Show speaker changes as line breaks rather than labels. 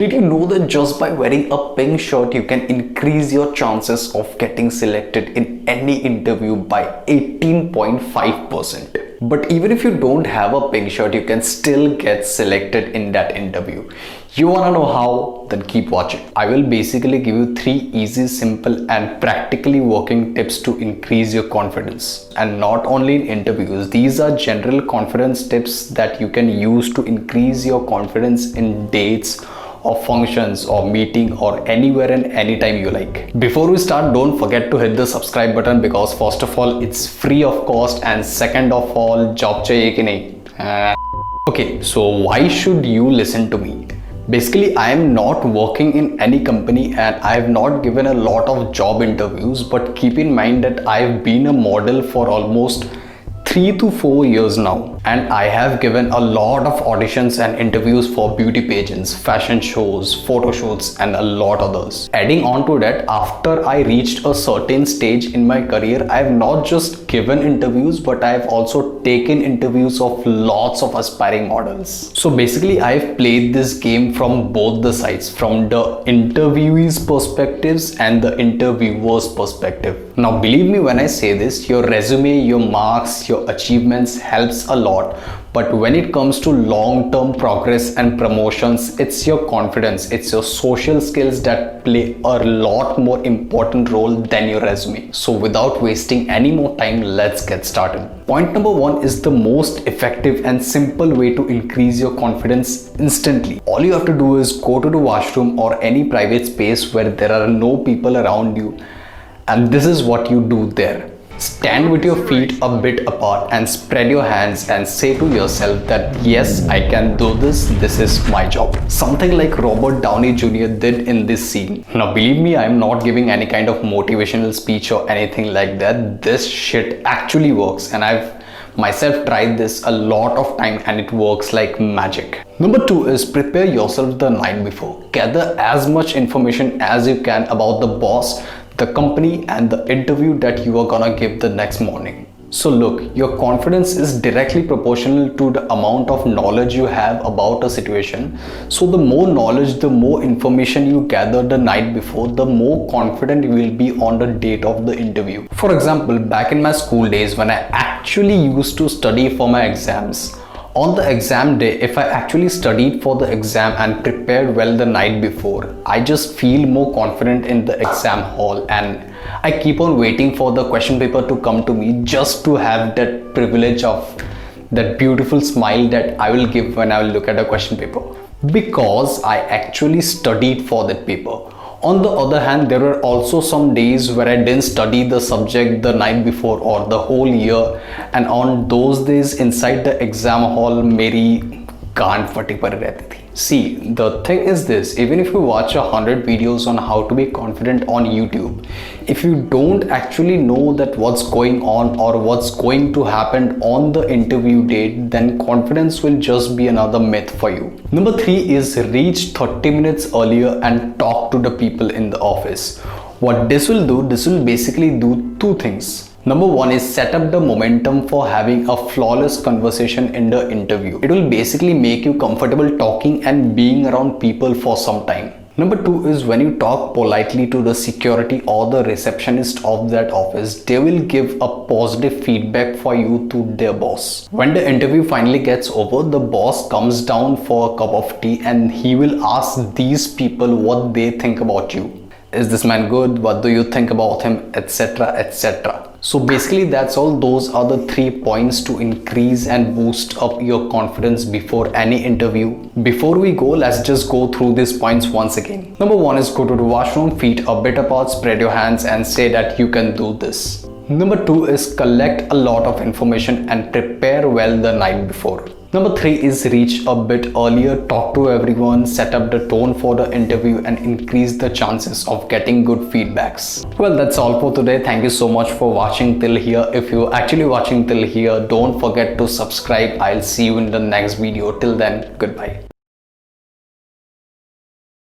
Did you know that just by wearing a pink shirt, you can increase your chances of getting selected in any interview by 18.5%? But even if you don't have a pink shirt, you can still get selected in that interview. You wanna know how? Then keep watching. I will basically give you 3 easy, simple and practically working tips to increase your confidence. And not only in interviews, these are general confidence tips that you can use to increase your confidence in dates or functions or meeting or anywhere and anytime you like. Before we start, don't forget to hit the subscribe button because first of all, it's free of cost, and second of all, job chahiye ki nahi? Okay, so why should you listen to me? Basically, I am not working in any company and I have not given a lot of job interviews, but keep in mind that I have been a model for almost 3 to 4 years now, and I have given a lot of auditions and interviews for beauty pageants, fashion shows, photo shoots and a lot others. Adding on to that, after I reached a certain stage in my career, I have not just given interviews but I have also taken interviews of lots of aspiring models. So basically I have played this game from both the sides, from the interviewees' perspectives and the interviewer's perspective. Now believe me when I say this, your resume, your marks, your achievements helps a lot, but when it comes to long-term progress and promotions, it's your confidence, it's your social skills that play a lot more important role than your resume. So without wasting any more time, let's get started. Point number 1 is the most effective and simple way to increase your confidence instantly. All you have to do is go to the washroom or any private space where there are no people around you, and this is what you do there. Stand with your feet a bit apart and spread your hands and say to yourself that yes, I can do this, this is my job. Something like Robert Downey Jr. did in this scene. Now believe me, I am not giving any kind of motivational speech or anything like that. This shit actually works, and I've myself tried this a lot of time and it works like magic. Number 2 is prepare yourself the night before. Gather as much information as you can about the boss, the company and the interview that you are gonna give the next morning. So look, your confidence is directly proportional to the amount of knowledge you have about a situation. So the more knowledge, the more information you gather the night before, the more confident you will be on the date of the interview. For example, back in my school days when I actually used to study for my exams, on the exam day, if I actually studied for the exam and prepared well the night before, I just feel more confident in the exam hall, and I keep on waiting for the question paper to come to me just to have that privilege of that beautiful smile that I will give when I will look at a question paper, because I actually studied for that paper. On the other hand, there were also some days where I didn't study the subject the night before or the whole year, and on those days inside the exam hall मेरी गांड फटी पड़ी रहती थी. See, the thing is this, even if you watch 100 videos on how to be confident on YouTube, if you don't actually know that what's going on or what's going to happen on the interview date, then confidence will just be another myth for you. Number 3 is reach 30 minutes earlier and talk to the people in the office. What this will do, this will basically do 2 things. Number 1 is set up the momentum for having a flawless conversation in the interview. It will basically make you comfortable talking and being around people for some time. Number 2 is when you talk politely to the security or the receptionist of that office, they will give a positive feedback for you to their boss. When the interview finally gets over, the boss comes down for a cup of tea and he will ask these people what they think about you. Is this man good? What do you think about him? Etc. etc. So basically that's all. Those are the 3 points to increase and boost up your confidence before any interview. Before we go, let's just go through these points once again. Number 1 is go to the washroom, feet a bit apart, spread your hands and say that you can do this. Number 2 is collect a lot of information and prepare well the night before. Number 3 is reach a bit earlier, talk to everyone, set up the tone for the interview and increase the chances of getting good feedbacks. Well, that's all for today. Thank you so much for watching till here. If you're actually watching till here, don't forget to subscribe. I'll see you in the next video. Till then, goodbye.